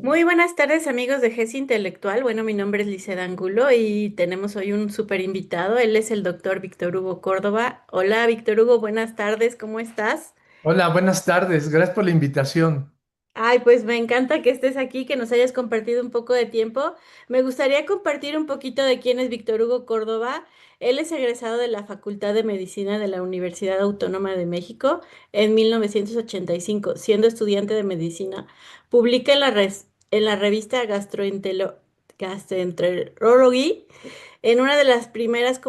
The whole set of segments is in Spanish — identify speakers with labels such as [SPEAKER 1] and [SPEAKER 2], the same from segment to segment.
[SPEAKER 1] Muy buenas tardes amigos de GES Intelectual. Bueno, mi nombre es Liceda Angulo y tenemos hoy un súper invitado. Él es el doctor Víctor Hugo Córdoba. Hola Víctor Hugo, buenas tardes, ¿cómo estás?
[SPEAKER 2] Hola, buenas tardes. Gracias por la invitación.
[SPEAKER 1] Ay, pues me encanta que estés aquí, que nos hayas compartido un poco de tiempo. Me gustaría compartir un poquito de quién es Víctor Hugo Córdoba. Él es egresado de la Facultad de Medicina de la Universidad Autónoma de México en 1985. Siendo estudiante de medicina. Publica en la revista Gastroenterology, en una de las primeras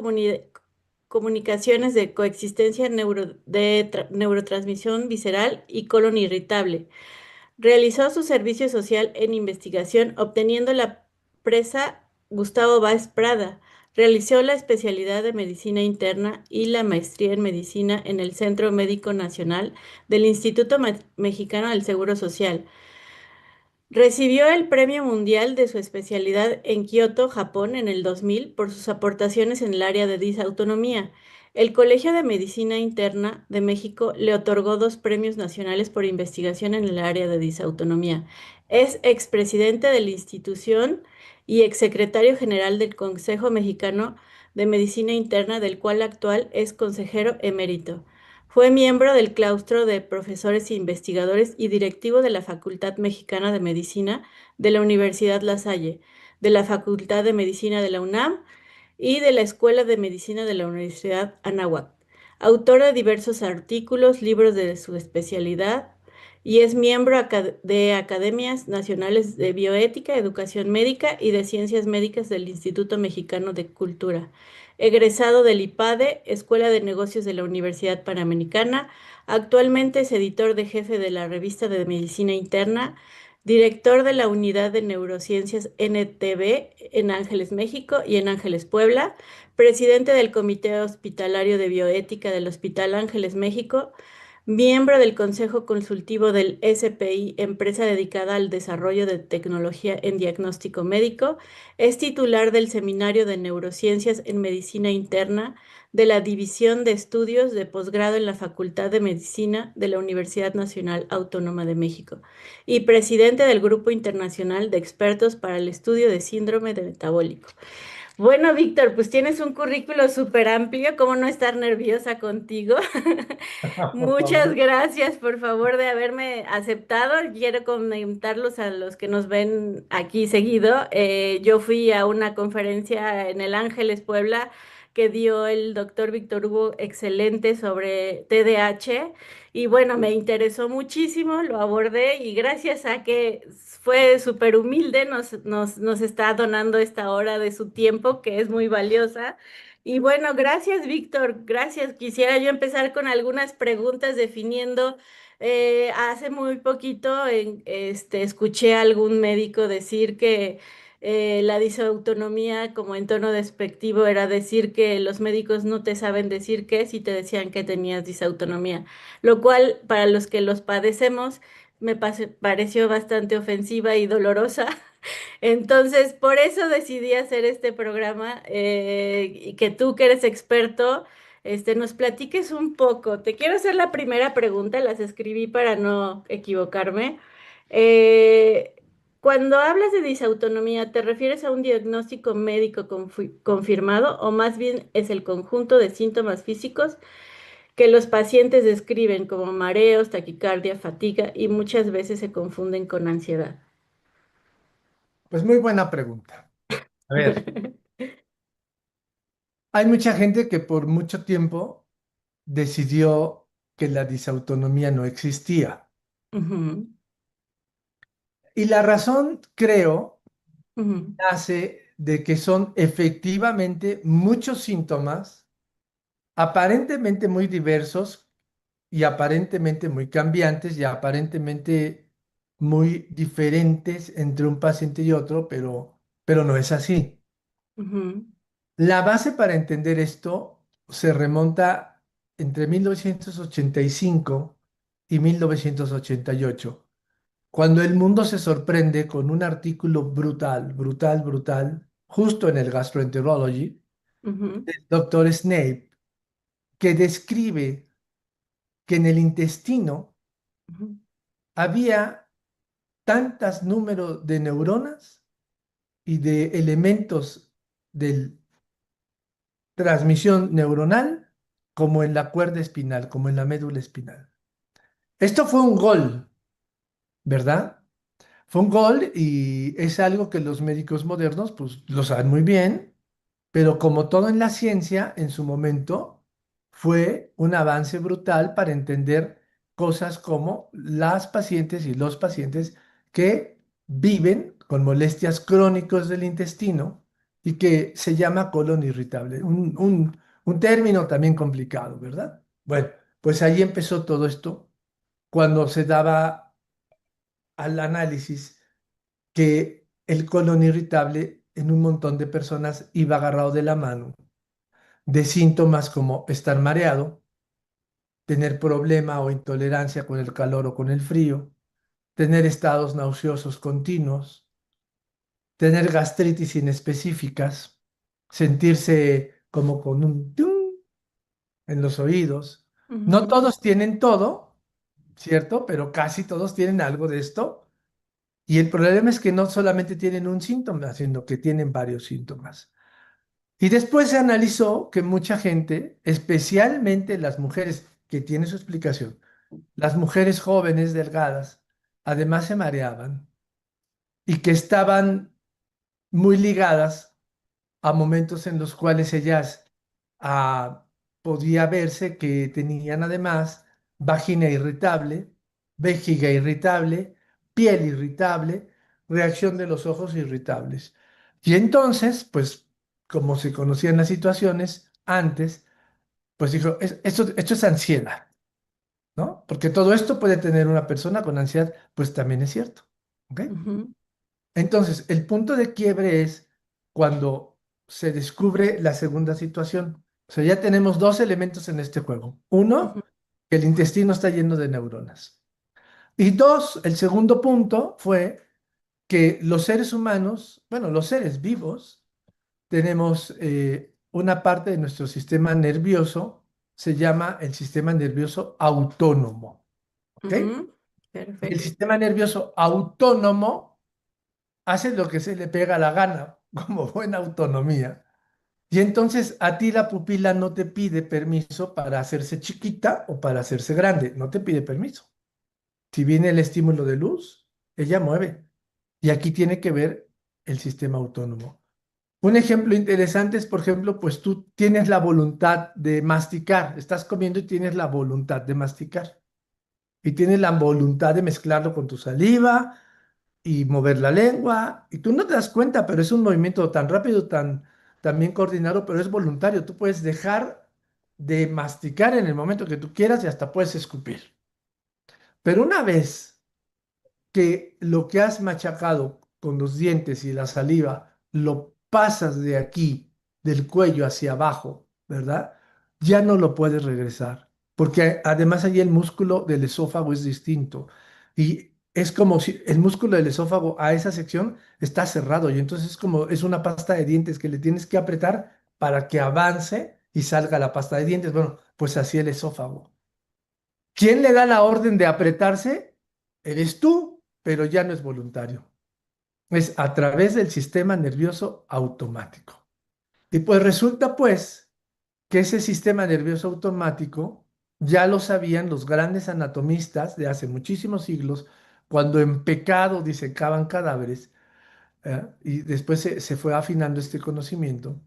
[SPEAKER 1] comunicaciones de coexistencia neurotransmisión visceral y colon irritable. Realizó su servicio social en investigación, obteniendo la presa Gustavo Báez Prada. Realizó la especialidad de medicina interna y la maestría en medicina en el Centro Médico Nacional del Instituto Mexicano del Seguro Social. Recibió el Premio Mundial de su especialidad en Kioto, Japón, en el 2000 por sus aportaciones en el área de disautonomía. El Colegio de Medicina Interna de México le otorgó dos premios nacionales por investigación en el área de disautonomía. Es expresidente de la institución y exsecretario general del Consejo Mexicano de Medicina Interna, del cual actual es consejero emérito. Fue miembro del claustro de profesores e investigadores y directivo de la Facultad Mexicana de Medicina de la Universidad La Salle, de la Facultad de Medicina de la UNAM y de la Escuela de Medicina de la Universidad Anáhuac. Autor de diversos artículos, libros de su especialidad y es miembro de Academias Nacionales de Bioética, Educación Médica y de Ciencias Médicas del Instituto Mexicano de Cultura. Egresado del IPADE, Escuela de Negocios de la Universidad Panamericana. Actualmente es editor de jefe de la revista de Medicina Interna, director de la Unidad de Neurociencias NTB en Ángeles, México y en Ángeles, Puebla, presidente del Comité Hospitalario de Bioética del Hospital Ángeles, México, miembro del Consejo Consultivo del SPI, empresa dedicada al desarrollo de tecnología en diagnóstico médico. Es titular del Seminario de Neurociencias en Medicina Interna de la División de Estudios de Posgrado en la Facultad de Medicina de la Universidad Nacional Autónoma de México y presidente del Grupo Internacional de Expertos para el Estudio de Síndrome de Metabólico. Bueno, Víctor, pues tienes un currículo súper amplio, ¿cómo no estar nerviosa contigo?
[SPEAKER 2] Por
[SPEAKER 1] Muchas
[SPEAKER 2] favor.
[SPEAKER 1] gracias, por favor, de haberme aceptado. Quiero comentarlos a los que nos ven aquí seguido. Yo fui a una conferencia en el Ángeles, Puebla, que dio el doctor Víctor Hugo, excelente sobre TDAH. Y bueno, me interesó muchísimo, lo abordé y gracias a que fue súper humilde, nos está donando esta hora de su tiempo, que es muy valiosa. Y bueno, gracias, Víctor, gracias. Quisiera yo empezar con algunas preguntas definiendo. Hace muy poquito escuché a algún médico decir que la disautonomía, como en tono despectivo, era decir que los médicos no te saben decir qué si te decían que tenías disautonomía, lo cual para los que los padecemos pareció bastante ofensiva y dolorosa. Entonces, por eso decidí hacer este programa y que tú que eres experto, nos platiques un poco. Te quiero hacer la primera pregunta, las escribí para no equivocarme. Eh, Cuando hablas de disautonomía, ¿te refieres a un diagnóstico médico confirmado o más bien es el conjunto de síntomas físicos que los pacientes describen como mareos, taquicardia, fatiga y muchas veces se confunden con ansiedad?
[SPEAKER 2] Pues muy buena pregunta. A ver, hay mucha gente que por mucho tiempo decidió que la disautonomía no existía.
[SPEAKER 1] Ujú,
[SPEAKER 2] Y la razón, creo,
[SPEAKER 1] ujú,
[SPEAKER 2] nace de que son efectivamente muchos síntomas aparentemente muy diversos y aparentemente muy cambiantes y aparentemente muy diferentes entre un paciente y otro, pero no es así.
[SPEAKER 1] ujú,
[SPEAKER 2] La base para entender esto se remonta entre 1985 y 1988, cuando el mundo se sorprende con un artículo brutal, brutal, brutal, justo en el Gastroenterology,
[SPEAKER 1] ujú,
[SPEAKER 2] del doctor Snape, que describe que en el intestino
[SPEAKER 1] ujú,
[SPEAKER 2] había tantos números de neuronas y de elementos de transmisión neuronal como en la cuerda espinal, como en la médula espinal. Esto fue un gol, ¿verdad? Fue un gol y es algo que los médicos modernos pues lo saben muy bien, pero como todo en la ciencia, en su momento fue un avance brutal para entender cosas como las pacientes y los pacientes que viven con molestias crónicas del intestino y que se llama colon irritable. Un término también complicado, ¿verdad? Bueno, pues ahí empezó todo esto cuando se daba al análisis que el colon irritable en un montón de personas iba agarrado de la mano de síntomas como estar mareado, tener problema o intolerancia con el calor o con el frío, tener estados nauseosos continuos, tener gastritis inespecíficas, sentirse como con un tung en los oídos. No
[SPEAKER 1] Ujú,
[SPEAKER 2] todos tienen todo, ¿cierto? Pero casi todos tienen algo de esto. Y el problema es que no solamente tienen un síntoma, sino que tienen varios síntomas. Y después se analizó que mucha gente, especialmente las mujeres, que tiene su explicación, las mujeres jóvenes delgadas, además se mareaban y que estaban muy ligadas a momentos en los cuales ellas ah, podía verse que tenían además vagina irritable, vejiga irritable, piel irritable, reacción de los ojos irritables. Y entonces, pues, como se conocían las situaciones antes, pues dijo, esto es ansiedad, ¿no? Porque todo esto puede tener una persona con ansiedad, pues también es cierto, ¿ok?
[SPEAKER 1] ujú,
[SPEAKER 2] Entonces, el punto de quiebre es cuando se descubre la segunda situación. O sea, ya tenemos dos elementos en este juego.
[SPEAKER 1] ujú,
[SPEAKER 2] Uno, que el intestino está lleno de neuronas. Y dos, el segundo punto fue que los seres humanos, bueno, los seres vivos, tenemos una parte de nuestro sistema nervioso, se llama el sistema nervioso autónomo. ¿Ok?
[SPEAKER 1] ujú.
[SPEAKER 2] Y el
[SPEAKER 1] Perfecto.
[SPEAKER 2] sistema nervioso autónomo hace lo que se le pega la gana, como buena autonomía. Y entonces a ti la pupila no te pide permiso para hacerse chiquita o para hacerse grande, no te pide permiso. Si viene el estímulo de luz, ella mueve. Y aquí tiene que ver el sistema autónomo. Un ejemplo interesante es, por ejemplo, pues tú tienes la voluntad de masticar, estás comiendo y tienes la voluntad de masticar. Y tienes la voluntad de mezclarlo con tu saliva y mover la lengua. Y tú no te das cuenta, pero es un movimiento tan rápido, tan bien coordinado, pero es voluntario. Tú puedes dejar de masticar en el momento que tú quieras y hasta puedes escupir. Pero una vez que lo que has machacado con los dientes y la saliva lo pasas de aquí, del cuello hacia abajo, ¿verdad? Ya no lo puedes regresar, porque además allí el músculo del esófago es distinto y es como si el músculo del esófago a esa sección está cerrado y entonces es como es una pasta de dientes que le tienes que apretar para que avance y salga la pasta de dientes. Bueno, pues así el esófago. ¿Quién le da la orden de apretarse? Eres tú, pero ya no es voluntario. Es a través del sistema nervioso automático. Y pues resulta pues que ese sistema nervioso automático ya lo sabían los grandes anatomistas de hace muchísimos siglos, cuando en pecado disecaban cadáveres, y después se fue afinando este conocimiento,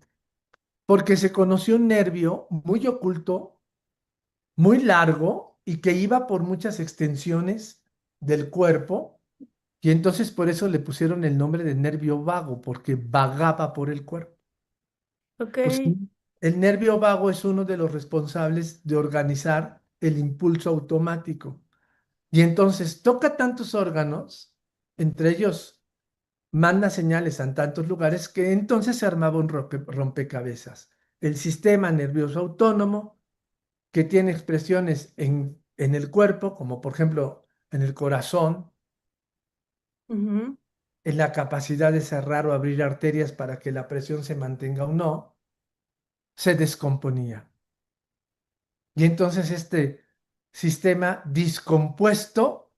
[SPEAKER 2] porque se conoció un nervio muy oculto, muy largo y que iba por muchas extensiones del cuerpo. Y entonces por eso le pusieron el nombre de nervio vago, porque vagaba por el cuerpo.
[SPEAKER 1] Ok.
[SPEAKER 2] Pues sí, el nervio vago es uno de los responsables de organizar el impulso automático. Y entonces toca tantos órganos, entre ellos manda señales a tantos lugares, que entonces se armaba un rompecabezas. El sistema nervioso autónomo, que tiene expresiones en el cuerpo, como por ejemplo en el corazón,
[SPEAKER 1] Ujú,
[SPEAKER 2] en la capacidad de cerrar o abrir arterias para que la presión se mantenga o no, se descomponía. Y entonces este sistema discompuesto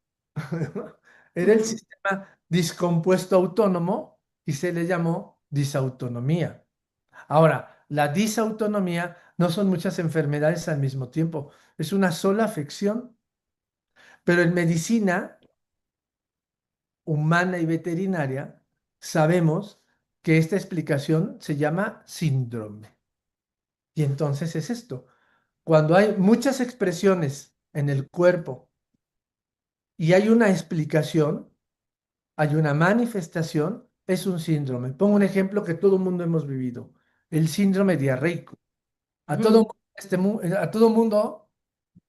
[SPEAKER 2] Era el
[SPEAKER 1] Ujú,
[SPEAKER 2] sistema discompuesto autónomo y se le llamó disautonomía. Ahora, la disautonomía no son muchas enfermedades al mismo tiempo, es una sola afección, pero en medicina humana y veterinaria sabemos que esta explicación se llama síndrome. Y entonces es esto, cuando hay muchas expresiones en el cuerpo y hay una explicación, hay una manifestación, es un síndrome. Pongo un ejemplo que todo el mundo hemos vivido, el síndrome diarreico.
[SPEAKER 1] ujú.
[SPEAKER 2] A todo mundo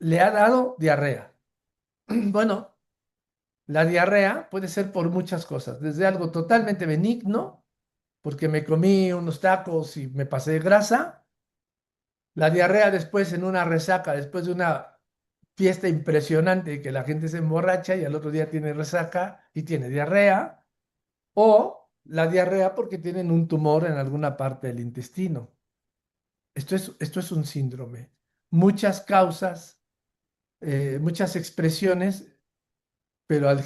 [SPEAKER 2] le ha dado diarrea. Bueno, la diarrea puede ser por muchas cosas, desde algo totalmente benigno, porque me comí unos tacos y me pasé de grasa, la diarrea después en una resaca, después de una fiesta impresionante que la gente se emborracha y al otro día tiene resaca y tiene diarrea, o la diarrea porque tienen un tumor en alguna parte del intestino. Esto es un síndrome. Muchas causas, muchas expresiones, pero al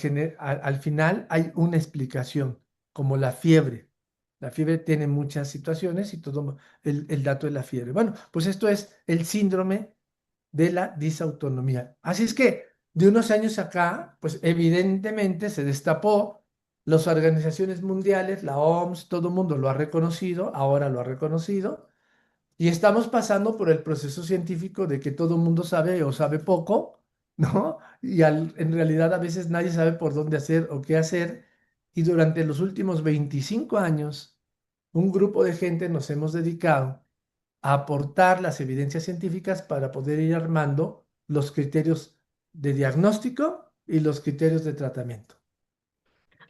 [SPEAKER 2] final hay una explicación, como la fiebre. La fiebre tiene muchas situaciones y todo el dato de la fiebre. Bueno, pues esto es el síndrome de la disautonomía. Así es que de unos años acá, pues evidentemente se destapó, las organizaciones mundiales, la OMS, todo el mundo lo ha reconocido, ahora lo ha reconocido, y estamos pasando por el proceso científico de que todo el mundo sabe o sabe poco, ¿no? En realidad a veces nadie sabe por dónde hacer o qué hacer. Y durante los últimos 25 años, un grupo de gente nos hemos dedicado a aportar las evidencias científicas para poder ir armando los criterios de diagnóstico y los criterios de tratamiento.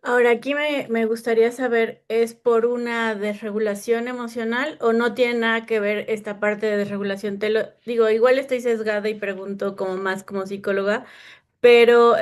[SPEAKER 1] Ahora, aquí me gustaría saber, ¿es por una desregulación emocional o no tiene nada que ver esta parte de desregulación? Te lo digo, igual estoy sesgada y pregunto como más como psicóloga, pero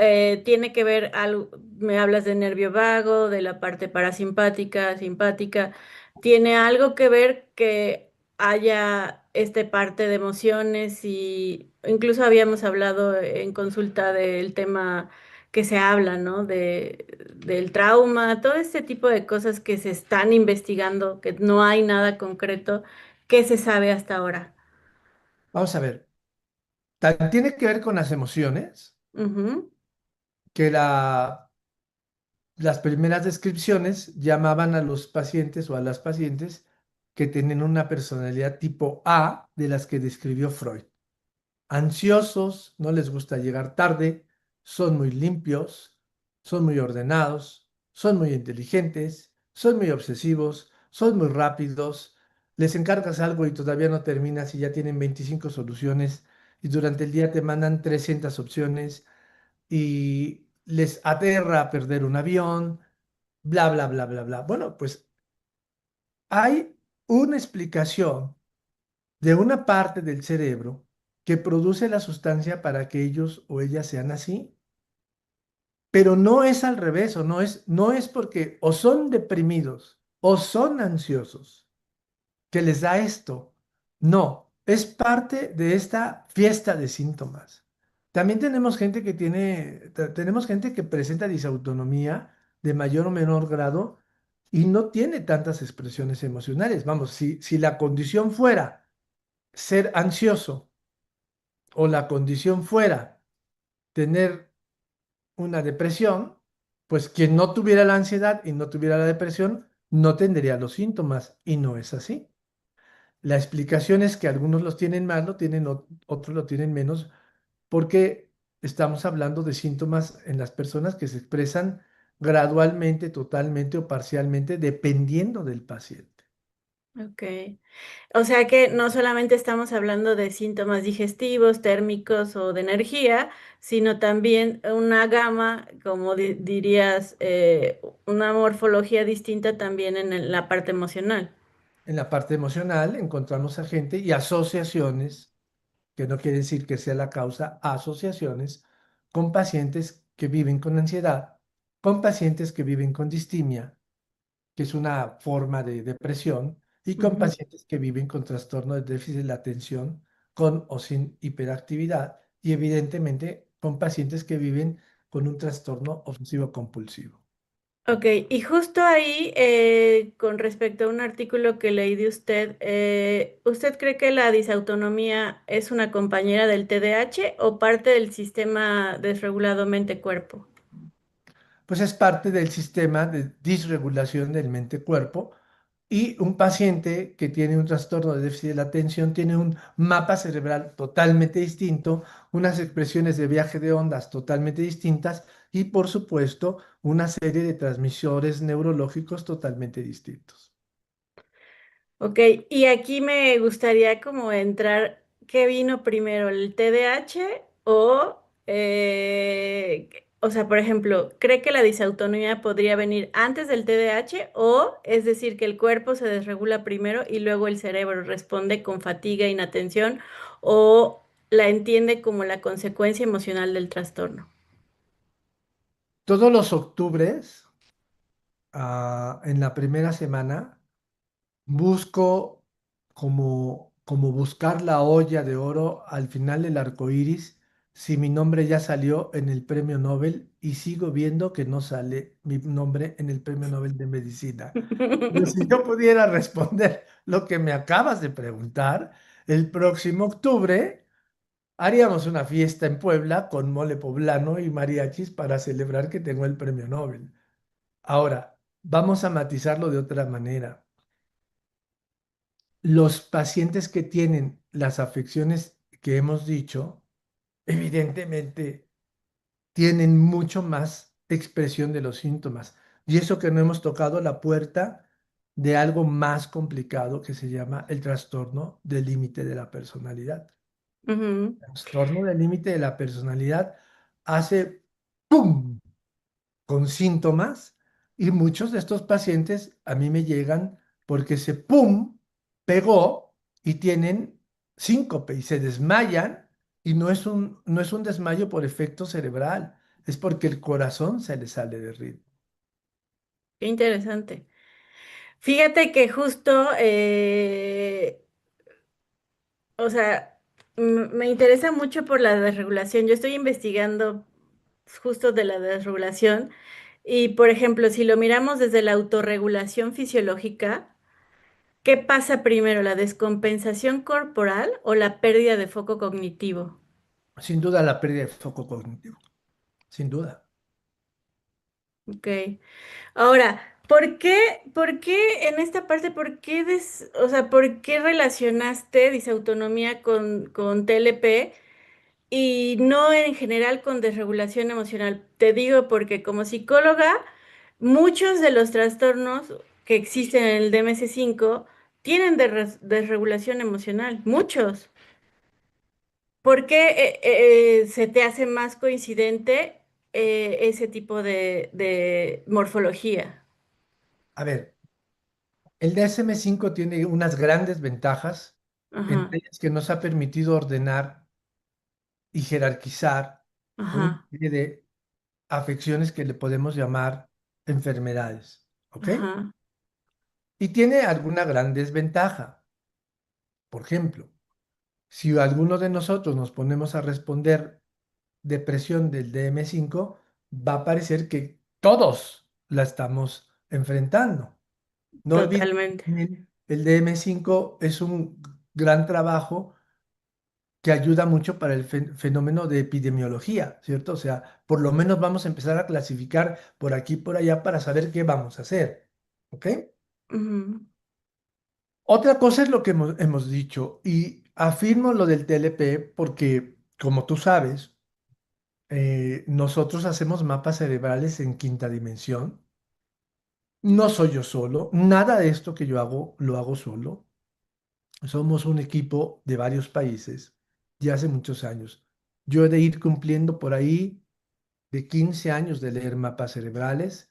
[SPEAKER 1] tiene que ver algo, me hablas de nervio vago, de la parte parasimpática, simpática, tiene algo que ver que haya esta parte de emociones y incluso habíamos hablado en consulta del tema que se habla, ¿no? Del trauma, todo este tipo de cosas que se están investigando, que no hay nada concreto que se sabe hasta ahora.
[SPEAKER 2] Vamos a ver, tiene que ver con las emociones,
[SPEAKER 1] Ujú,
[SPEAKER 2] que las primeras descripciones llamaban a los pacientes o a las pacientes que tienen una personalidad tipo A de las que describió Freud. Ansiosos, no les gusta llegar tarde, son muy limpios, son muy ordenados, son muy inteligentes, son muy obsesivos, son muy rápidos, les encargas algo y todavía no terminas y ya tienen 25 soluciones y durante el día te mandan 300 opciones y les aterra perder un avión, bla, bla, bla, bla, bla. Bueno, pues hay una explicación de una parte del cerebro que produce la sustancia para que ellos o ellas sean así, pero no es al revés, o no es porque o son deprimidos o son ansiosos que les da esto. No, es parte de esta fiesta de síntomas. También tenemos gente que presenta disautonomía de mayor o menor grado y no tiene tantas expresiones emocionales. Vamos, si la condición fuera ser ansioso o la condición fuera tener una depresión, pues quien no tuviera la ansiedad y no tuviera la depresión no tendría los síntomas y no es así. La explicación es que algunos los tienen más, otros lo tienen menos, porque estamos hablando de síntomas en las personas que se expresan gradualmente, totalmente o parcialmente, dependiendo del paciente.
[SPEAKER 1] ok. O sea que no solamente estamos hablando de síntomas digestivos, térmicos o de energía, sino también una gama, como dirías, una morfología distinta también en la parte emocional.
[SPEAKER 2] En la parte emocional encontramos a gente y asociaciones, que no quiere decir que sea la causa, asociaciones con pacientes que viven con ansiedad, con pacientes que viven con distimia, que es una forma de depresión, y con
[SPEAKER 1] Ujú,
[SPEAKER 2] pacientes que viven con trastorno de déficit de la atención, con o sin hiperactividad, y evidentemente con pacientes que viven con un trastorno obsesivo compulsivo.
[SPEAKER 1] Ok, y justo ahí, con respecto a un artículo que leí de usted, ¿usted cree que la disautonomía es una compañera del TDAH o parte del sistema desregulado mente-cuerpo?
[SPEAKER 2] Pues es parte del sistema de disregulación del mente-cuerpo y un paciente que tiene un trastorno de déficit de la atención tiene un mapa cerebral totalmente distinto, unas expresiones de viaje de ondas totalmente distintas y por supuesto una serie de transmisores neurológicos totalmente distintos.
[SPEAKER 1] Ok, y aquí me gustaría como entrar, ¿qué vino primero, el TDAH o sea, por ejemplo, ¿cree que la disautonomía podría venir antes del TDAH o es decir, que el cuerpo se desregula primero y luego el cerebro responde con fatiga, e inatención o la entiende como la consecuencia emocional del trastorno?
[SPEAKER 2] Todos los octubres, en la primera semana, busco como buscar la olla de oro al final del arco iris, si mi nombre ya salió en el premio Nobel y sigo viendo que no sale mi nombre en el premio Nobel de Medicina. Pero si yo pudiera responder lo que me acabas de preguntar, el próximo octubre haríamos una fiesta en Puebla con mole poblano y mariachis para celebrar que tengo el premio Nobel. Ahora, vamos a matizarlo de otra manera. Los pacientes que tienen las afecciones que hemos dicho, evidentemente tienen mucho más expresión de los síntomas. Y eso que no hemos tocado la puerta de algo más complicado que se llama el trastorno del límite de la personalidad.
[SPEAKER 1] Ujú.
[SPEAKER 2] El trastorno del límite de la personalidad hace ¡pum! Con síntomas y muchos de estos pacientes a mí me llegan porque se pum pegó y tienen síncope y se desmayan y no es un desmayo por efecto cerebral, es porque el corazón se le sale de ritmo.
[SPEAKER 1] Qué interesante. Fíjate que justo, o sea, me interesa mucho por la desregulación. Yo estoy investigando justo de la desregulación y, por ejemplo, si lo miramos desde la autorregulación fisiológica, ¿qué pasa primero, la descompensación corporal o la pérdida de foco cognitivo?
[SPEAKER 2] Sin duda la pérdida de foco cognitivo, sin duda.
[SPEAKER 1] Ok. Ahora, ¿por qué en esta parte, o sea, por qué relacionaste disautonomía con TLP? Y no en general con desregulación emocional. Te digo porque como psicóloga, muchos de los trastornos que existen en el DMS5 tienen desregulación emocional, muchos. ¿Por qué se te hace más coincidente ese tipo de morfología?
[SPEAKER 2] A ver, el DSM-5 tiene unas grandes ventajas,
[SPEAKER 1] Ajá,
[SPEAKER 2] entre ellas que nos ha permitido ordenar y jerarquizar una
[SPEAKER 1] ajá,
[SPEAKER 2] serie de afecciones que le podemos llamar enfermedades, ¿ok?
[SPEAKER 1] ajá,
[SPEAKER 2] Y tiene alguna gran desventaja. Por ejemplo, si alguno de nosotros nos ponemos a responder depresión del DM5, va a parecer que todos la estamos enfrentando. No olviden,
[SPEAKER 1] totalmente.
[SPEAKER 2] también el DM5 es un gran trabajo que ayuda mucho para el fenómeno de epidemiología, ¿cierto? O sea, por lo menos vamos a empezar a clasificar por aquí y por allá para saber qué vamos a hacer, ¿ok?
[SPEAKER 1] Ujú.
[SPEAKER 2] Otra cosa es lo que hemos dicho y afirmo lo del TLP porque, como tú sabes, nosotros hacemos mapas cerebrales en quinta dimensión. No soy yo solo, nada de esto que yo hago lo hago solo. Somos un equipo de varios países ya hace muchos años. Yo he de ir cumpliendo por ahí de 15 años de leer mapas cerebrales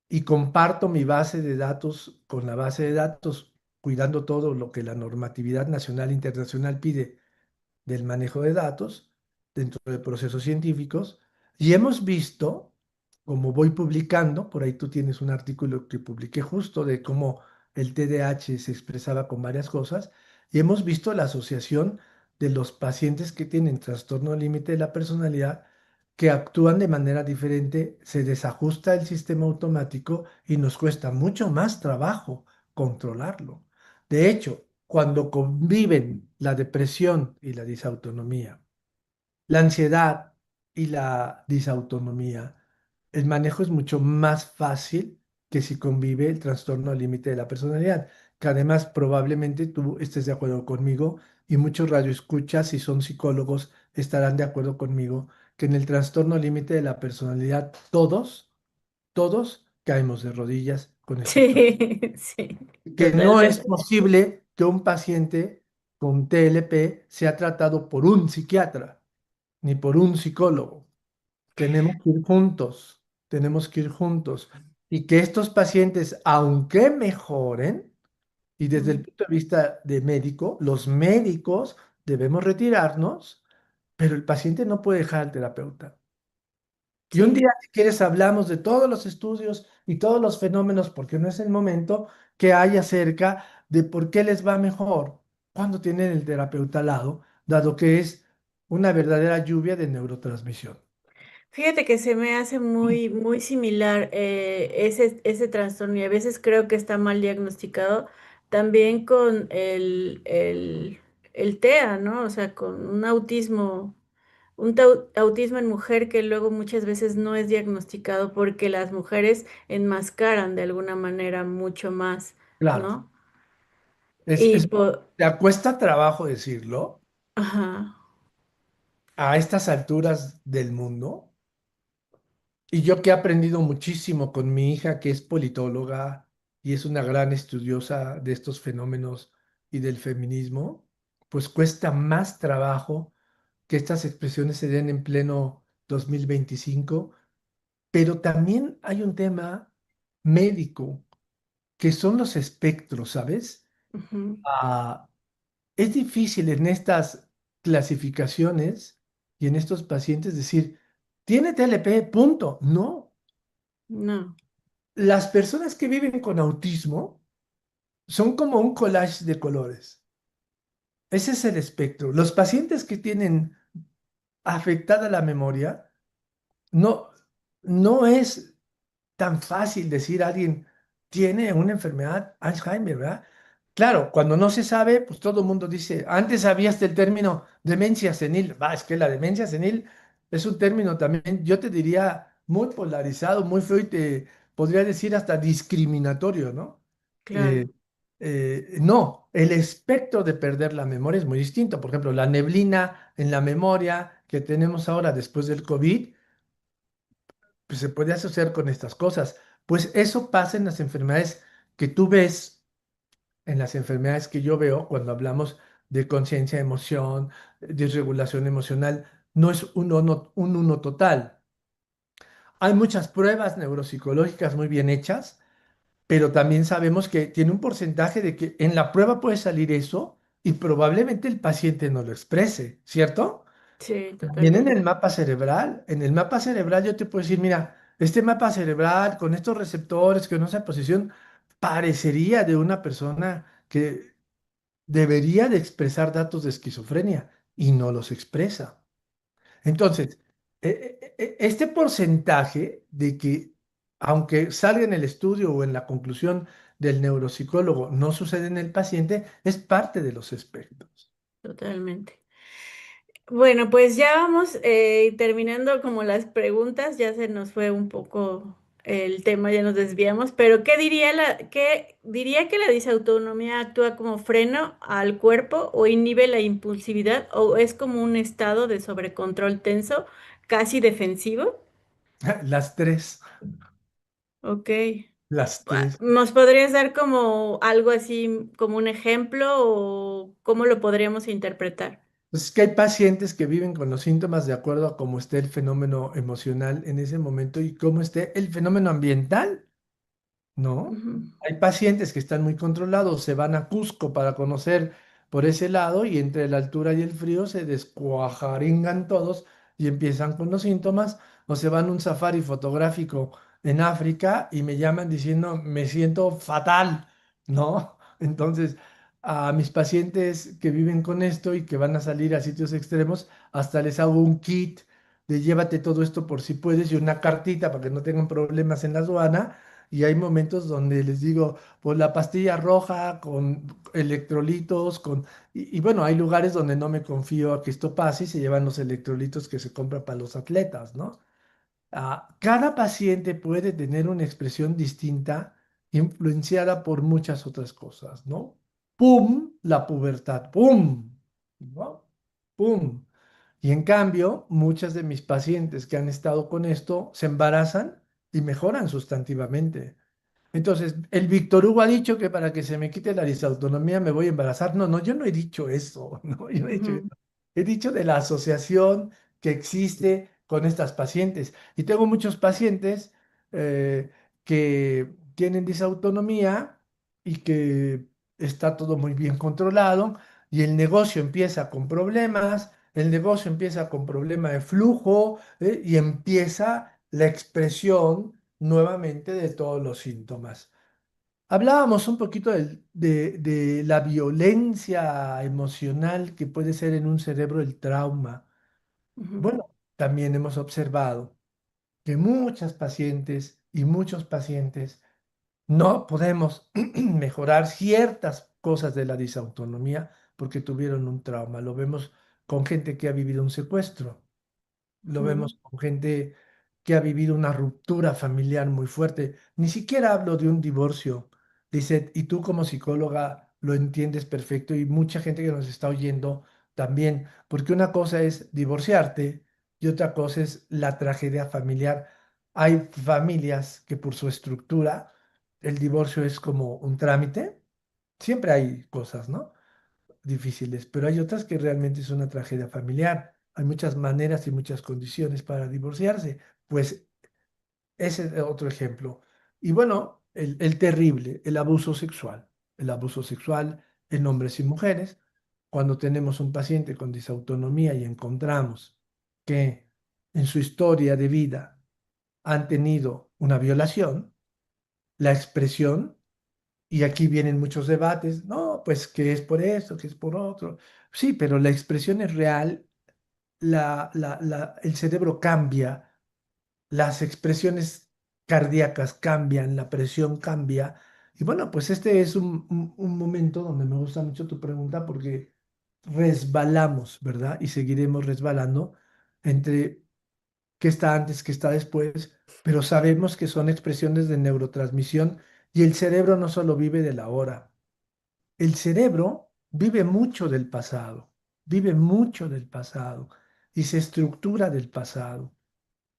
[SPEAKER 2] y comparto mi base de datos con la base de datos, cuidando todo lo que la normatividad nacional e internacional pide del manejo de datos dentro de procesos científicos. Y hemos visto, como voy publicando, por ahí tú tienes un artículo que publiqué justo de cómo el TDAH se expresaba con varias cosas, y hemos visto la asociación de los pacientes que tienen trastorno límite de la personalidad que actúan de manera diferente, se desajusta el sistema automático y nos cuesta mucho más trabajo controlarlo. De hecho, cuando conviven la depresión y la disautonomía, la ansiedad y la disautonomía, el manejo es mucho más fácil que si convive el trastorno límite de la personalidad, que además probablemente tú estés de acuerdo conmigo y muchos radioescuchas, si son psicólogos, estarán de acuerdo conmigo que en el trastorno límite de la personalidad todos caemos de rodillas con este trastorno.
[SPEAKER 1] Sí, sí,
[SPEAKER 2] Que no es
[SPEAKER 1] totalmente.
[SPEAKER 2] posible que un paciente con TLP sea tratado por un psiquiatra ni por un psicólogo. Tenemos que ir juntos, tenemos que ir juntos. Y que estos pacientes, aunque mejoren, y desde el
[SPEAKER 1] Ujú.
[SPEAKER 2] punto de vista de médico, los médicos debemos retirarnos, pero el paciente no puede dejar al terapeuta. Y un
[SPEAKER 1] Sí.
[SPEAKER 2] día, si quieres, hablamos de todos los estudios y todos los fenómenos, porque no es el momento que hay acerca de por qué les va mejor cuando tienen el terapeuta al lado, dado que es una verdadera lluvia de neurotransmisión.
[SPEAKER 1] Fíjate que se me hace muy, muy similar ese trastorno y a veces creo que está mal diagnosticado también con el TEA, ¿no? O sea, con un autismo, autismo en mujer que luego muchas veces no es diagnosticado porque las mujeres enmascaran de alguna manera mucho más,
[SPEAKER 2] Claro,
[SPEAKER 1] ¿no?
[SPEAKER 2] es,
[SPEAKER 1] Y
[SPEAKER 2] es, te cuesta trabajo decirlo
[SPEAKER 1] ajá,
[SPEAKER 2] a estas alturas del mundo. Y yo que he aprendido muchísimo con mi hija, que es politóloga y es una gran estudiosa de estos fenómenos y del feminismo, pues cuesta más trabajo que estas expresiones se den en pleno 2025. Pero también hay un tema médico, que son los espectros, ¿sabes?
[SPEAKER 1] ujú,
[SPEAKER 2] Ah, es difícil en estas clasificaciones y en estos pacientes decir, tiene TLP, punto. No,
[SPEAKER 1] no,
[SPEAKER 2] las personas que viven con autismo son como un collage de colores. Ese es el espectro. Los pacientes que tienen afectada la memoria, no, no es tan fácil decir a alguien tiene una enfermedad Alzheimer, ¿verdad? Claro, cuando no se sabe, pues todo el mundo dice, antes había hasta el término demencia senil. Va, es que la demencia senil es un término también, yo te diría, muy polarizado, muy feo y te podría decir hasta discriminatorio, ¿no?
[SPEAKER 1] claro.
[SPEAKER 2] Eh, no, el espectro de perder la memoria es muy distinto. Por ejemplo, la neblina en la memoria que tenemos ahora después del COVID pues, se puede asociar con estas cosas. Pues eso pasa en las enfermedades que tú ves, en las enfermedades que yo veo cuando hablamos de conciencia, emoción, desregulación emocional. No es un uno total. Hay muchas pruebas neuropsicológicas muy bien hechas, pero también sabemos que tiene un porcentaje de que en la prueba puede salir eso y probablemente el paciente no lo exprese, ¿cierto?
[SPEAKER 1] Sí,
[SPEAKER 2] También
[SPEAKER 1] totalmente.
[SPEAKER 2] en el mapa cerebral yo te puedo decir, mira, este mapa cerebral con estos receptores que no se posición parecería de una persona que debería de expresar datos de esquizofrenia y no los expresa. Entonces, este porcentaje de que aunque salga en el estudio o en la conclusión del neuropsicólogo, no sucede en el paciente, es parte de los espectros.
[SPEAKER 1] Totalmente. Bueno, pues ya vamos terminando como las preguntas, ya se nos fue un poco el tema, ya nos desviamos, pero qué diría que la disautonomía actúa como freno al cuerpo o inhibe la impulsividad o es como un estado de sobrecontrol tenso, casi defensivo?
[SPEAKER 2] Las tres,
[SPEAKER 1] Ok.
[SPEAKER 2] las tres.
[SPEAKER 1] ¿Nos podrías dar como algo así, como un ejemplo o cómo lo podríamos interpretar?
[SPEAKER 2] Pues es que hay pacientes que viven con los síntomas de acuerdo a cómo esté el fenómeno emocional en ese momento y cómo esté el fenómeno ambiental. ¿No?
[SPEAKER 1] Ujú,
[SPEAKER 2] Hay pacientes que están muy controlados, se van a Cusco para conocer por ese lado y entre la altura y el frío se descuajaringan todos y empiezan con los síntomas o se van a un safari fotográfico en África y me llaman diciendo me siento fatal, ¿no? Entonces, a mis pacientes que viven con esto y que van a salir a sitios extremos, hasta les hago un kit de llévate todo esto por si puedes y una cartita para que no tengan problemas en la aduana. Y hay momentos donde les digo, pues la pastilla roja con electrolitos, y bueno, hay lugares donde no me confío a que esto pase y se llevan los electrolitos que se compran para los atletas, ¿no? Cada paciente puede tener una expresión distinta, influenciada por muchas otras cosas, ¿no? ¡Pum! La pubertad, ¡pum! ¿No? ¡Pum! Y en cambio, muchas de mis pacientes que han estado con esto se embarazan y mejoran sustantivamente. Entonces, el Víctor Hugo ha dicho que para que se me quite la disautonomía me voy a embarazar. No, no, yo no he dicho eso, no, yo no he dicho eso.
[SPEAKER 1] Ujú,
[SPEAKER 2] He dicho de la asociación que existe con estas pacientes. Y tengo muchos pacientes eh, que tienen disautonomía y que está todo muy bien controlado y el negocio empieza con problemas, el negocio empieza con problema de flujo, y empieza la expresión nuevamente de todos los síntomas. Hablábamos un poquito de la violencia emocional que puede ser en un cerebro el trauma.
[SPEAKER 1] ujú,
[SPEAKER 2] Bueno, también hemos observado que muchas pacientes y muchos pacientes no podemos mejorar ciertas cosas de la disautonomía porque tuvieron un trauma. Lo vemos con gente que ha vivido un secuestro. Lo
[SPEAKER 1] ujú,
[SPEAKER 2] vemos con gente que ha vivido una ruptura familiar muy fuerte. Ni siquiera hablo de un divorcio. Dice, y tú como psicóloga lo entiendes perfecto y mucha gente que nos está oyendo también, porque una cosa es divorciarte y otra cosa es la tragedia familiar. Hay familias que por su estructura el divorcio es como un trámite. Siempre hay cosas, ¿no? Difíciles, pero hay otras que realmente es una tragedia familiar. Hay muchas maneras y muchas condiciones para divorciarse. Pues ese es otro ejemplo. Y bueno, el terrible, el abuso sexual en hombres y mujeres. Cuando tenemos un paciente con disautonomía y encontramos que en su historia de vida han tenido una violación, la expresión, y aquí vienen muchos debates, no, pues que es por esto, que es por otro. Sí, pero la expresión es real, el cerebro cambia, las expresiones cardíacas cambian, la presión cambia. Y bueno, pues este es un momento donde me gusta mucho tu pregunta porque resbalamos, ¿verdad? Y seguiremos resbalando entre qué está antes, qué está después, pero sabemos que son expresiones de neurotransmisión y el cerebro no solo vive del ahora, el cerebro vive mucho del pasado, vive mucho del pasado y se estructura del pasado.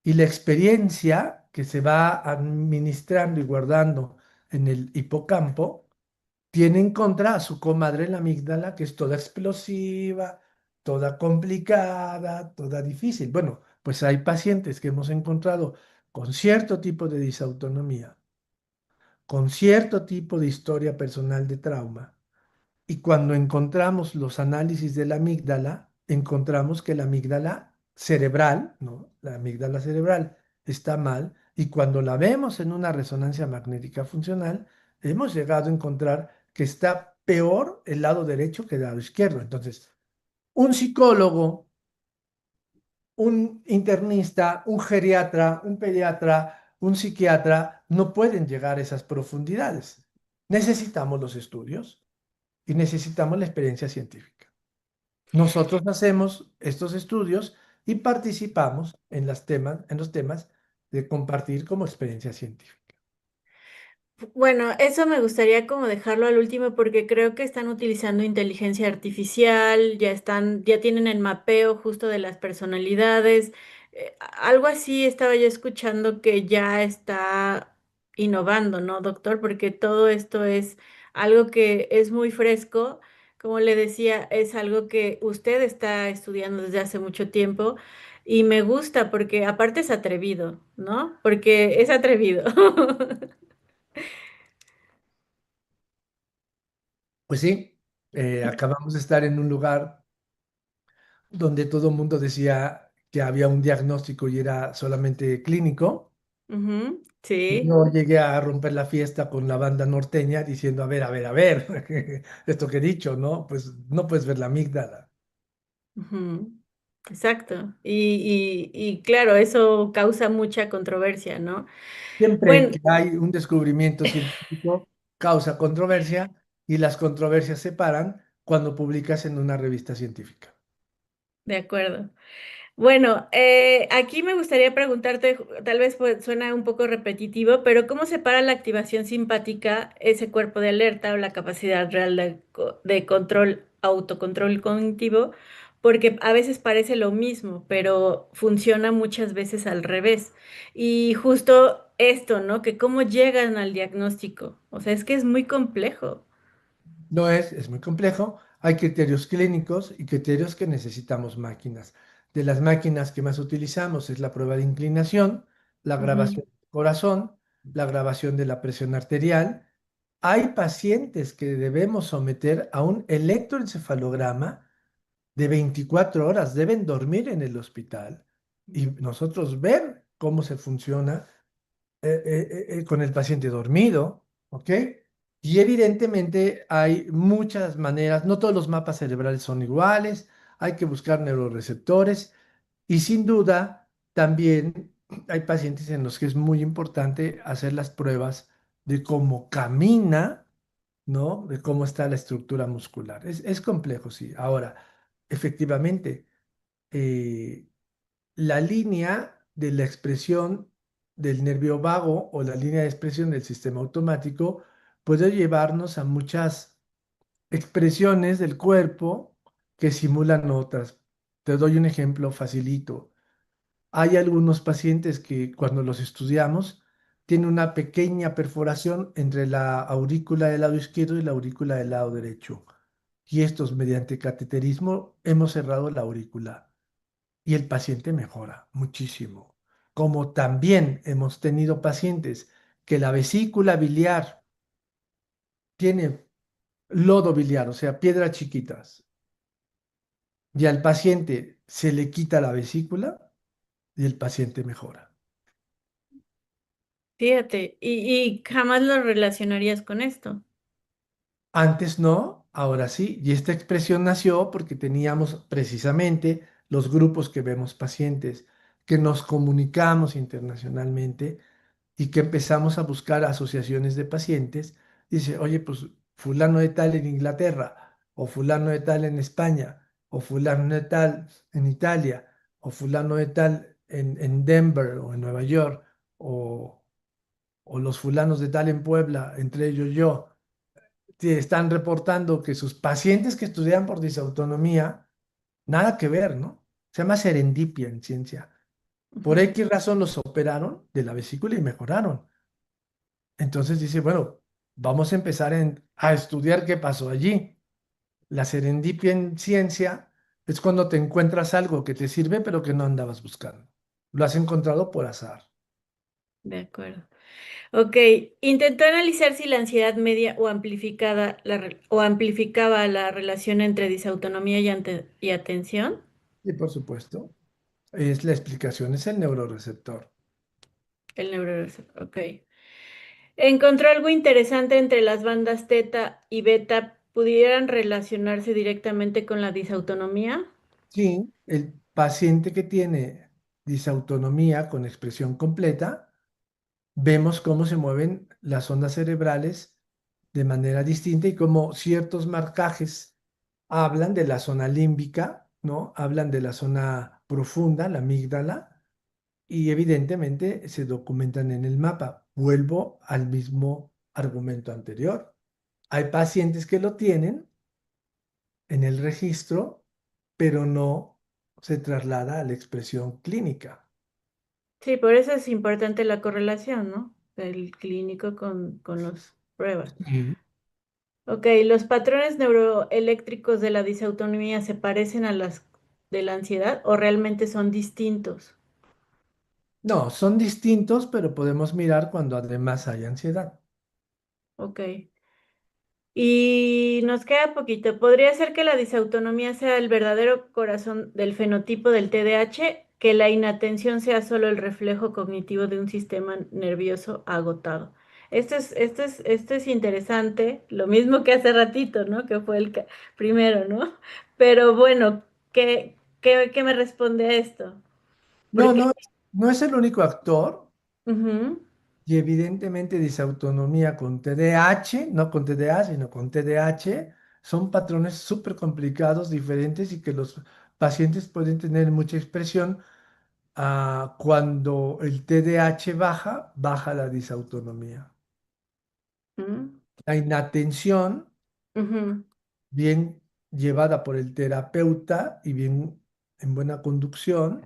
[SPEAKER 2] Y la experiencia que se va administrando y guardando en el hipocampo tiene en contra a su comadre la amígdala, que es toda explosiva, toda complicada, toda difícil. Bueno, pues hay pacientes que hemos encontrado con cierto tipo de disautonomía, con cierto tipo de historia personal de trauma y cuando encontramos los análisis de la amígdala, encontramos que la amígdala cerebral, ¿no? La amígdala cerebral está mal y cuando la vemos en una resonancia magnética funcional, hemos llegado a encontrar que está peor el lado derecho que el lado izquierdo. Entonces, un psicólogo, un internista, un geriatra, un pediatra, un psiquiatra no pueden llegar a esas profundidades. Necesitamos los estudios y necesitamos la experiencia científica. Nosotros hacemos estos estudios y participamos en los temas de compartir como experiencia científica.
[SPEAKER 1] Bueno, eso me gustaría como dejarlo al último porque creo que están utilizando inteligencia artificial, ya tienen el mapeo justo de las personalidades. Algo así estaba yo escuchando que ya está innovando, ¿no, doctor? Porque todo esto es algo que es muy fresco. Como le decía, es algo que usted está estudiando desde hace mucho tiempo y me gusta porque aparte es atrevido, ¿no? Porque es atrevido.
[SPEAKER 2] Pues sí, acabamos de estar en un lugar donde todo el mundo decía que había un diagnóstico y era solamente clínico.
[SPEAKER 1] Ujú,
[SPEAKER 2] Y
[SPEAKER 1] sí.
[SPEAKER 2] yo llegué a romper la fiesta con la banda norteña diciendo, a ver, esto que he dicho, ¿no? Pues no puedes ver la amígdala.
[SPEAKER 1] Ujú. exacto. Y claro, eso causa mucha controversia, ¿no?
[SPEAKER 2] Siempre
[SPEAKER 1] Bueno,
[SPEAKER 2] que hay un descubrimiento científico, causa controversia y las controversias se paran cuando publicas en una revista científica.
[SPEAKER 1] de acuerdo. Bueno, aquí me gustaría preguntarte, tal vez suena un poco repetitivo, pero ¿cómo separa la activación simpática, ese cuerpo de alerta o la capacidad real de control, autocontrol cognitivo? Porque a veces parece lo mismo, pero funciona muchas veces al revés. Y justo esto, ¿no? Que cómo llegan al diagnóstico. O sea, es que es muy complejo.
[SPEAKER 2] No es muy complejo. Hay criterios clínicos y criterios que necesitamos máquinas. De las máquinas que más utilizamos es la prueba de inclinación, la
[SPEAKER 1] Ujú.
[SPEAKER 2] grabación del corazón, la grabación de la presión arterial. Hay pacientes que debemos someter a un electroencefalograma de 24 horas, deben dormir en el hospital y nosotros ver cómo se funciona con el paciente dormido, ¿ok? Y evidentemente hay muchas maneras, no todos los mapas cerebrales son iguales, hay que buscar neuroreceptores y sin duda también hay pacientes en los que es muy importante hacer las pruebas de cómo camina, ¿no? De cómo está la estructura muscular. Es complejo, sí. Ahora, efectivamente, eh, la línea de la expresión del nervio vago o la línea de expresión del sistema automático puede llevarnos a muchas expresiones del cuerpo que simulan otras. Te doy un ejemplo facilito. Hay algunos pacientes que cuando los estudiamos tienen una pequeña perforación entre la aurícula del lado izquierdo y la aurícula del lado derecho. Y estos, mediante cateterismo, hemos cerrado la aurícula y el paciente mejora muchísimo. Como también hemos tenido pacientes que la vesícula biliar tiene lodo biliar, o sea, piedras chiquitas, y al paciente se le quita la vesícula y el paciente mejora.
[SPEAKER 1] Fíjate, y jamás lo relacionarías con esto.
[SPEAKER 2] Antes no, ahora sí, y esta expresión nació porque teníamos precisamente los grupos que vemos pacientes, que nos comunicamos internacionalmente y que empezamos a buscar asociaciones de pacientes. Dice, oye, pues fulano de tal en Inglaterra, o fulano de tal en España, o fulano de tal en Italia, o fulano de tal en Denver o en Nueva York, o, o los fulanos de tal en Puebla, entre ellos yo, están reportando que sus pacientes que estudian por disautonomía, nada que ver, ¿no? Se llama serendipia en ciencia. Por
[SPEAKER 1] Ujú.
[SPEAKER 2] X razón los operaron de la vesícula y mejoraron. Entonces dice, bueno, vamos a empezar a estudiar qué pasó allí. La serendipia en ciencia es cuando te encuentras algo que te sirve pero que no andabas buscando. Lo has encontrado por azar.
[SPEAKER 1] De acuerdo. Ok, intentó analizar si la ansiedad media o amplificada o amplificaba la relación entre disautonomía y atención.
[SPEAKER 2] Y por supuesto, es la explicación, es el neuroreceptor.
[SPEAKER 1] El neuroreceptor, ok. Encontró algo interesante entre las bandas teta y beta, ¿pudieran relacionarse directamente con la disautonomía?
[SPEAKER 2] Sí, el paciente que tiene disautonomía con expresión completa, vemos cómo se mueven las ondas cerebrales de manera distinta y cómo ciertos marcajes hablan de la zona límbica, ¿no? Hablan de la zona profunda, la amígdala, y evidentemente se documentan en el mapa. Vuelvo al mismo argumento anterior. Hay pacientes que lo tienen en el registro, pero no se traslada a la expresión clínica.
[SPEAKER 1] Sí, por eso es importante la correlación, ¿no? Del clínico con las pruebas.
[SPEAKER 2] Sí.
[SPEAKER 1] Ok, ¿los patrones neuroeléctricos de la disautonomía se parecen a las de la ansiedad o realmente son distintos?
[SPEAKER 2] No, son distintos, pero podemos mirar cuando además hay ansiedad.
[SPEAKER 1] Ok. Y nos queda poquito. ¿Podría ser que la disautonomía sea el verdadero corazón del fenotipo del TDAH, que la inatención sea solo el reflejo cognitivo de un sistema nervioso agotado? Esto es interesante, lo mismo que hace ratito, ¿no? Que fue primero, ¿no? Pero bueno, ¿qué? ¿Qué me responde a esto?
[SPEAKER 2] No,
[SPEAKER 1] Porque,
[SPEAKER 2] no, no es el único actor
[SPEAKER 1] ujú,
[SPEAKER 2] y evidentemente disautonomía con TDAH, no con TDA, sino con TDAH, son patrones súper complicados, diferentes y que los pacientes pueden tener mucha expresión. Cuando el TDAH baja, baja la disautonomía.
[SPEAKER 1] ujú,
[SPEAKER 2] La inatención
[SPEAKER 1] ujú,
[SPEAKER 2] bien llevada por el terapeuta y bien en buena conducción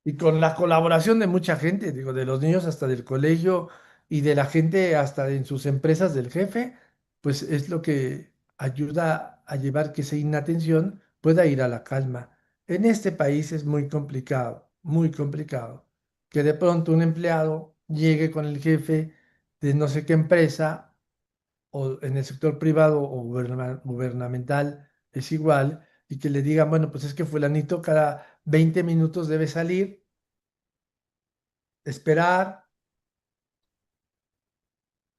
[SPEAKER 2] y con la colaboración de mucha gente, digo, de los niños hasta del colegio y de la gente hasta en sus empresas del jefe, pues es lo que ayuda a llevar que esa inatención pueda ir a la calma. En este país es muy complicado, que de pronto un empleado llegue con el jefe de no sé qué empresa o en el sector privado o gubernamental es igual, y que le digan, bueno, pues es que fulanito cada 20 minutos debe salir, esperar,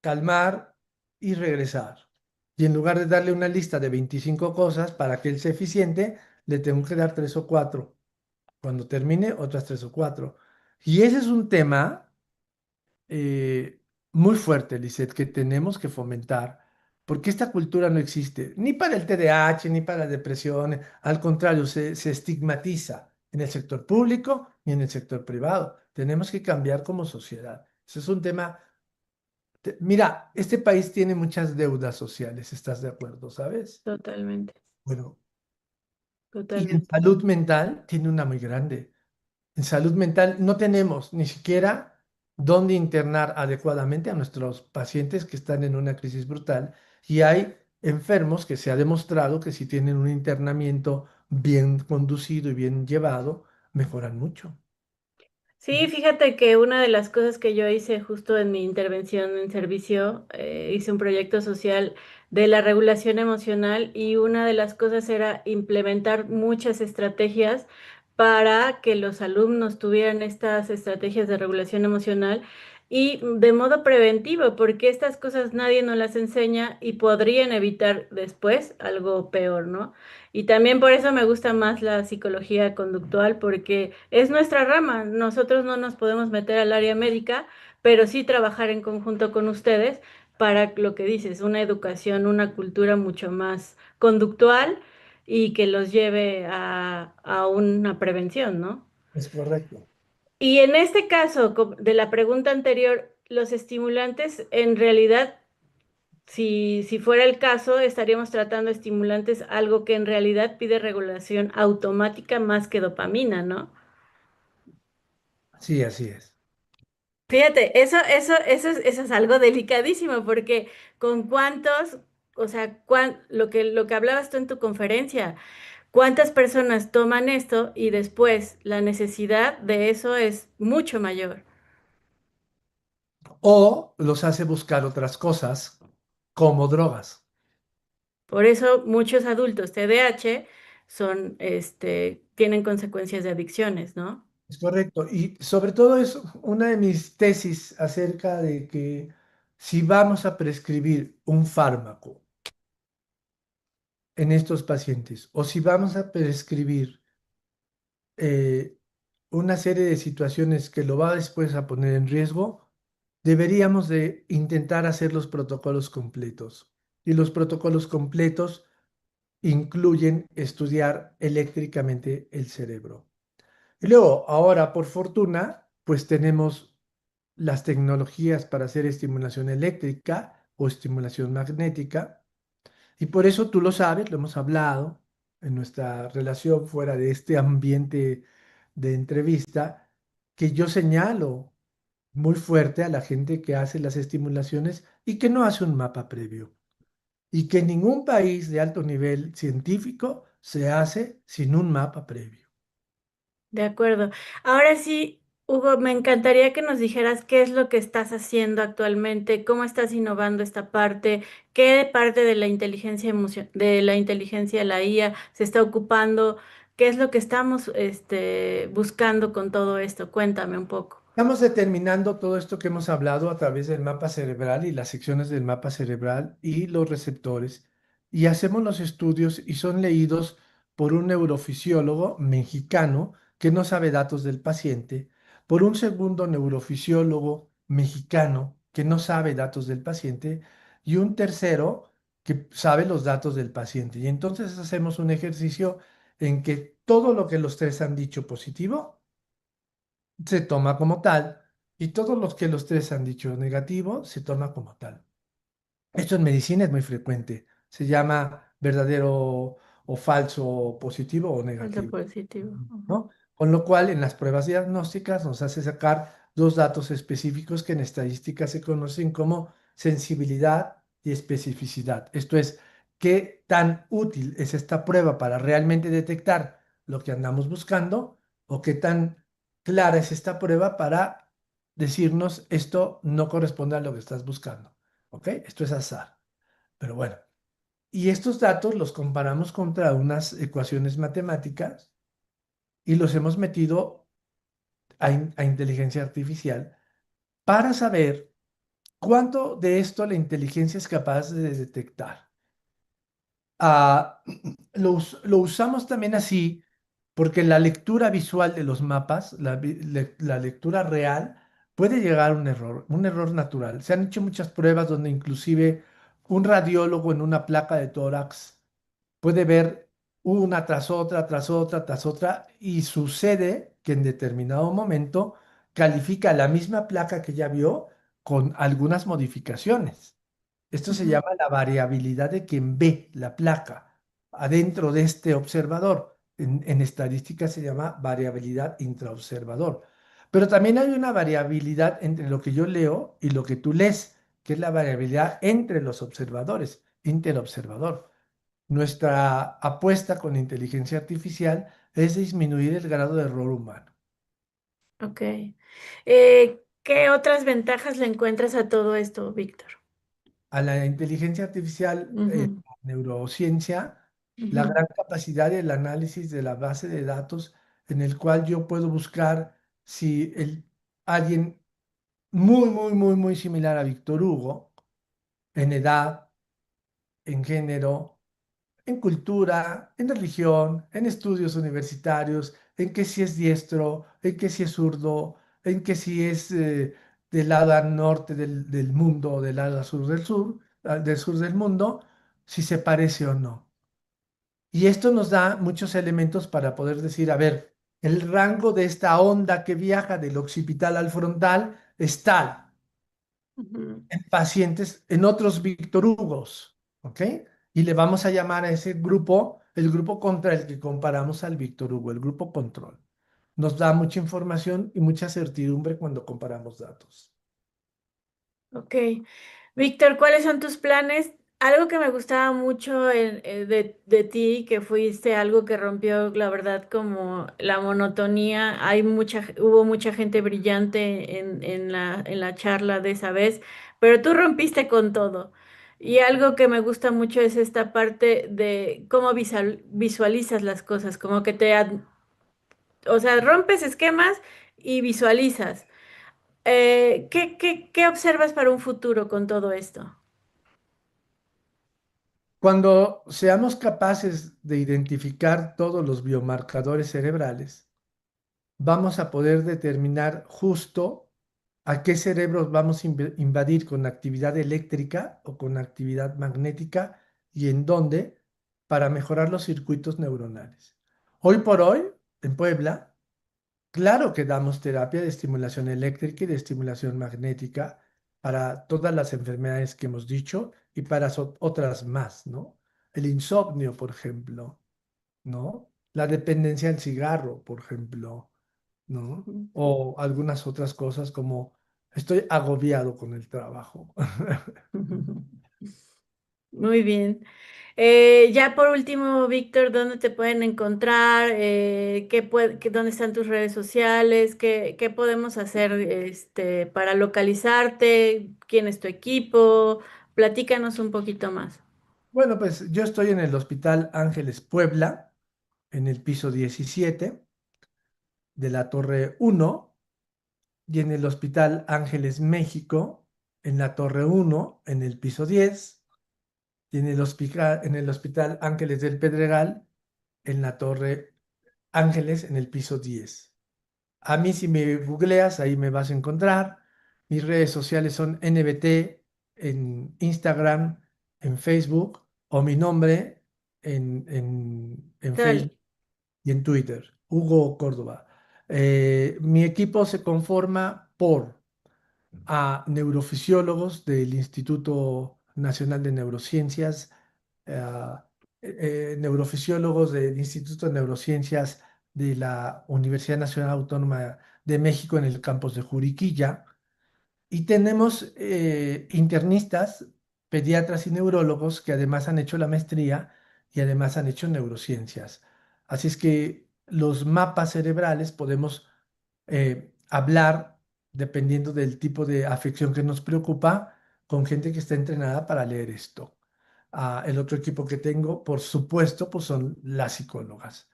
[SPEAKER 2] calmar y regresar. Y en lugar de darle una lista de 25 cosas para que él sea eficiente, le tengo que dar tres o cuatro. Cuando termine, otras tres o cuatro. Y ese es un tema muy fuerte, Lisette, que tenemos que fomentar, porque esta cultura no existe ni para el TDAH, ni para la depresión, al contrario, se estigmatiza en el sector público y en el sector privado. Tenemos que cambiar como sociedad. Ese es un tema, mira, este país tiene muchas deudas sociales, ¿estás de acuerdo, sabes?
[SPEAKER 1] totalmente,
[SPEAKER 2] Bueno, y en
[SPEAKER 1] totalmente.
[SPEAKER 2] salud mental tiene una muy grande. En salud mental no tenemos ni siquiera dónde internar adecuadamente a nuestros pacientes que están en una crisis brutal, y hay enfermos que se ha demostrado que si tienen un internamiento bien conducido y bien llevado, mejoran mucho.
[SPEAKER 1] Sí, fíjate que una de las cosas que yo hice justo en mi intervención en servicio, hice un proyecto social de la regulación emocional y una de las cosas era implementar muchas estrategias para que los alumnos tuvieran estas estrategias de regulación emocional y de modo preventivo, porque estas cosas nadie nos las enseña y podrían evitar después algo peor, ¿no? Y también por eso me gusta más la psicología conductual, porque es nuestra rama. Nosotros no nos podemos meter al área médica, pero sí trabajar en conjunto con ustedes para lo que dices, una educación, una cultura mucho más conductual y que los lleve a una prevención, ¿no?
[SPEAKER 2] Es correcto.
[SPEAKER 1] Y en este caso, de la pregunta anterior, los estimulantes en realidad si fuera el caso, estaríamos tratando estimulantes, algo que en realidad pide regulación automática más que dopamina, ¿no?
[SPEAKER 2] Sí, así es.
[SPEAKER 1] Fíjate, eso es algo delicadísimo, porque con cuántos, o sea, lo que hablabas tú en tu conferencia, cuántas personas toman esto y después la necesidad de eso es mucho mayor.
[SPEAKER 2] O los hace buscar otras cosas como drogas.
[SPEAKER 1] Por eso muchos adultos TDAH tienen consecuencias de adicciones, ¿no?
[SPEAKER 2] Es correcto. Y sobre todo es una de mis tesis acerca de que si vamos a prescribir un fármaco en estos pacientes o si vamos a prescribir eh, una serie de situaciones que lo va después a poner en riesgo, deberíamos de intentar hacer los protocolos completos. Y los protocolos completos incluyen estudiar eléctricamente el cerebro. Y luego, ahora, por fortuna, pues tenemos las tecnologías para hacer estimulación eléctrica o estimulación magnética. Y por eso tú lo sabes, lo hemos hablado en nuestra relación fuera de este ambiente de entrevista, que yo señalo muy fuerte a la gente que hace las estimulaciones y que no hace un mapa previo. Y que en ningún país de alto nivel científico se hace sin un mapa previo.
[SPEAKER 1] De acuerdo. Ahora sí, Hugo, me encantaría que nos dijeras qué es lo que estás haciendo actualmente, cómo estás innovando esta parte, qué parte de la inteligencia de la inteligencia, la IA, se está ocupando, qué es lo que estamos, buscando con todo esto. Cuéntame un poco.
[SPEAKER 2] Estamos determinando todo esto que hemos hablado a través del mapa cerebral y las secciones del mapa cerebral y los receptores, y hacemos los estudios y son leídos por un neurofisiólogo mexicano que no sabe datos del paciente, por un segundo neurofisiólogo mexicano que no sabe datos del paciente y un tercero que sabe los datos del paciente. Y entonces hacemos un ejercicio en que todo lo que los tres han dicho positivo se toma como tal y todo lo que los tres han dicho negativo se toma como tal. Esto en medicina es muy frecuente. Se llama verdadero o falso, positivo o
[SPEAKER 1] Falso
[SPEAKER 2] negativo,
[SPEAKER 1] positivo. Ujú.
[SPEAKER 2] ¿no? Con lo cual, en las pruebas diagnósticas nos hace sacar dos datos específicos que en estadística se conocen como sensibilidad y especificidad. Esto es, qué tan útil es esta prueba para realmente detectar lo que andamos buscando o qué tan clara es esta prueba para decirnos esto no corresponde a lo que estás buscando. ¿Ok? Esto es azar. Pero bueno, y estos datos los comparamos contra unas ecuaciones matemáticas y los hemos metido a inteligencia artificial para saber cuánto de esto la inteligencia es capaz de detectar. Ah, lo usamos también así porque la lectura visual de los mapas, la lectura real, puede llegar a un error natural. Se han hecho muchas pruebas donde inclusive un radiólogo en una placa de tórax puede ver una tras otra, tras otra, tras otra, y sucede que en determinado momento califica la misma placa que ya vio con algunas modificaciones. Esto se
[SPEAKER 1] Ujú.
[SPEAKER 2] llama la variabilidad de quien ve la placa adentro de este observador. En estadística se llama variabilidad intraobservador. Pero también hay una variabilidad entre lo que yo leo y lo que tú lees, que es la variabilidad entre los observadores, interobservador. Nuestra apuesta con inteligencia artificial es disminuir el grado de error humano.
[SPEAKER 1] Ok. ¿Qué otras ventajas le encuentras a todo esto, Víctor?
[SPEAKER 2] A la inteligencia artificial,
[SPEAKER 1] Ujú,
[SPEAKER 2] neurociencia, la
[SPEAKER 1] ujú,
[SPEAKER 2] gran capacidad del análisis de la base de datos en el cual yo puedo buscar si alguien muy, muy, muy, muy similar a Víctor Hugo, en edad, en género, en cultura, en religión, en estudios universitarios, en que si es diestro, en que si es zurdo, en que si es del lado norte del mundo o del lado del sur del mundo, si se parece o no. Y esto nos da muchos elementos para poder decir, a ver, el rango de esta onda que viaja del occipital al frontal es tal
[SPEAKER 1] ujú.
[SPEAKER 2] en pacientes, en otros Víctor Hugos, ¿ok? Y le vamos a llamar a ese grupo el grupo contra el que comparamos al Víctor Hugo, el grupo control. Nos da mucha información y mucha certidumbre cuando comparamos datos.
[SPEAKER 1] Ok. Víctor, ¿cuáles son tus planes? Algo que me gustaba mucho de ti, que fuiste algo que rompió, la verdad, como la monotonía. Hubo mucha gente brillante en la charla de esa vez, pero tú rompiste con todo. Y algo que me gusta mucho es esta parte de cómo visualizas las cosas, como que o sea, rompes esquemas y visualizas. ¿Qué observas para un futuro con todo esto?
[SPEAKER 2] Cuando seamos capaces de identificar todos los biomarcadores cerebrales, vamos a poder determinar justo a qué cerebros vamos a invadir con actividad eléctrica o con actividad magnética y en dónde para mejorar los circuitos neuronales. Hoy por hoy, en Puebla, claro que damos terapia de estimulación eléctrica y de estimulación magnética para todas las enfermedades que hemos dicho y para otras más, ¿no? El insomnio, por ejemplo, ¿no? La dependencia al cigarro, por ejemplo, ¿no?
[SPEAKER 1] Ujú.
[SPEAKER 2] O algunas otras cosas como estoy agobiado con el trabajo.
[SPEAKER 1] Muy bien. Ya por último, Víctor, ¿dónde te pueden encontrar? ¿Dónde están tus redes sociales? ¿Qué podemos hacer para localizarte? ¿Quién es tu equipo? Platícanos un poquito más.
[SPEAKER 2] Bueno, pues yo estoy en el Hospital Ángeles Puebla, en el piso 17 de la Torre 1 y en el Hospital Ángeles México, en la Torre 1 en el piso 10 y en el Hospital Ángeles del Pedregal, en la Torre Ángeles, en el piso 10. A mí si me googleas, ahí me vas a encontrar. Mis redes sociales son NBT en Instagram, en Facebook, o mi nombre en
[SPEAKER 1] Sale.
[SPEAKER 2] Facebook y en Twitter, Hugo Córdoba. Mi equipo se conforma por a neurofisiólogos del Instituto Nacional de Neurociencias, neurofisiólogos del Instituto de Neurociencias de la Universidad Nacional Autónoma de México en el campus de Juriquilla, y tenemos internistas, pediatras y neurólogos que además han hecho la maestría y además han hecho neurociencias. Así es que los mapas cerebrales podemos hablar, dependiendo del tipo de afección que nos preocupa, con gente que está entrenada para leer esto. El otro equipo que tengo, por supuesto, pues son las psicólogas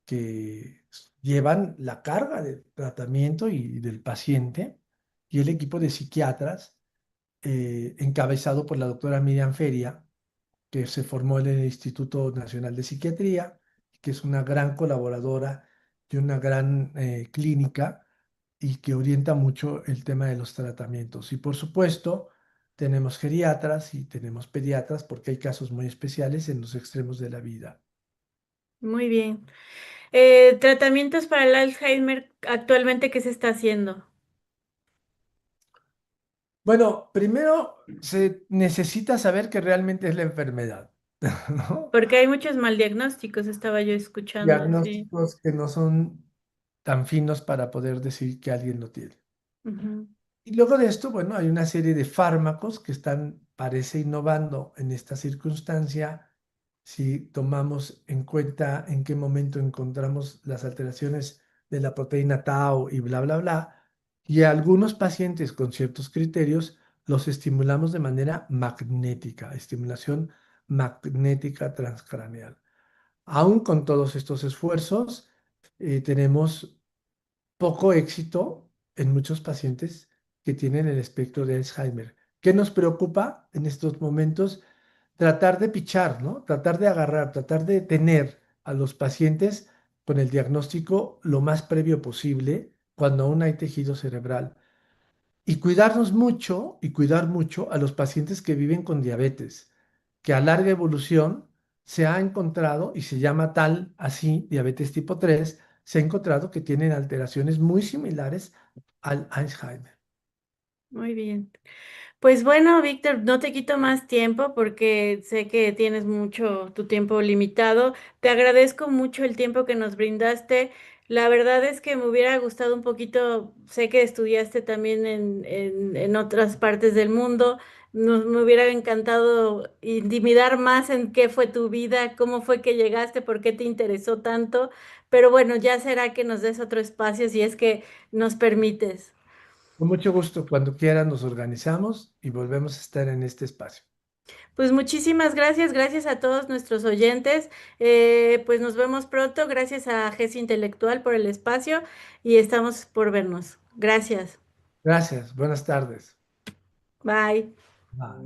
[SPEAKER 2] que llevan la carga de tratamiento y del paciente, y el equipo de psiquiatras, encabezado por la doctora Miriam Feria, que se formó en el Instituto Nacional de Psiquiatría, que es una gran colaboradora y una gran clínica y que orienta mucho el tema de los tratamientos. Y por supuesto, tenemos geriatras y tenemos pediatras porque hay casos muy especiales en los extremos de la vida.
[SPEAKER 1] Muy bien. Tratamientos para el Alzheimer actualmente, ¿qué se está haciendo?
[SPEAKER 2] Bueno, primero se necesita saber qué realmente es la enfermedad, ¿no?
[SPEAKER 1] Porque hay muchos mal diagnósticos, estaba yo escuchando, sí.
[SPEAKER 2] Diagnósticos que no son tan finos para poder decir que alguien lo tiene.
[SPEAKER 1] Ujú.
[SPEAKER 2] Y luego de esto, bueno, hay una serie de fármacos que están, parece, innovando en esta circunstancia. Si tomamos en cuenta en qué momento encontramos las alteraciones de la proteína tau y bla, bla, bla, y a algunos pacientes con ciertos criterios los estimulamos de manera magnética, estimulación magnética transcraneal. Aún con todos estos esfuerzos, tenemos poco éxito en muchos pacientes que tienen el espectro de Alzheimer. ¿Qué nos preocupa en estos momentos? Tratar de pichar, ¿no? Tratar de agarrar, tratar de tener a los pacientes con el diagnóstico lo más previo posible cuando aún hay tejido cerebral. Y cuidarnos mucho y cuidar mucho a los pacientes que viven con diabetes, que a larga evolución se ha encontrado, y se llama tal así, diabetes tipo 3, se ha encontrado que tienen alteraciones muy similares al Alzheimer.
[SPEAKER 1] Muy bien. Pues bueno, Víctor, no te quito más tiempo porque sé que tienes mucho tu tiempo limitado. Te agradezco mucho el tiempo que nos brindaste. La verdad es que me hubiera gustado un poquito, sé que estudiaste también en otras partes del mundo. Me hubiera encantado intimidar más en qué fue tu vida, cómo fue que llegaste, por qué te interesó tanto. Pero bueno, ya será que nos des otro espacio si es que nos permites.
[SPEAKER 2] Con mucho gusto, cuando quieran nos organizamos y volvemos a estar en este espacio.
[SPEAKER 1] Pues muchísimas gracias, gracias a todos nuestros oyentes. Pues nos vemos pronto. Gracias a GES Intelectual por el espacio y estamos por vernos. Gracias.
[SPEAKER 2] Gracias, buenas tardes.
[SPEAKER 1] Bye.
[SPEAKER 2] Bye.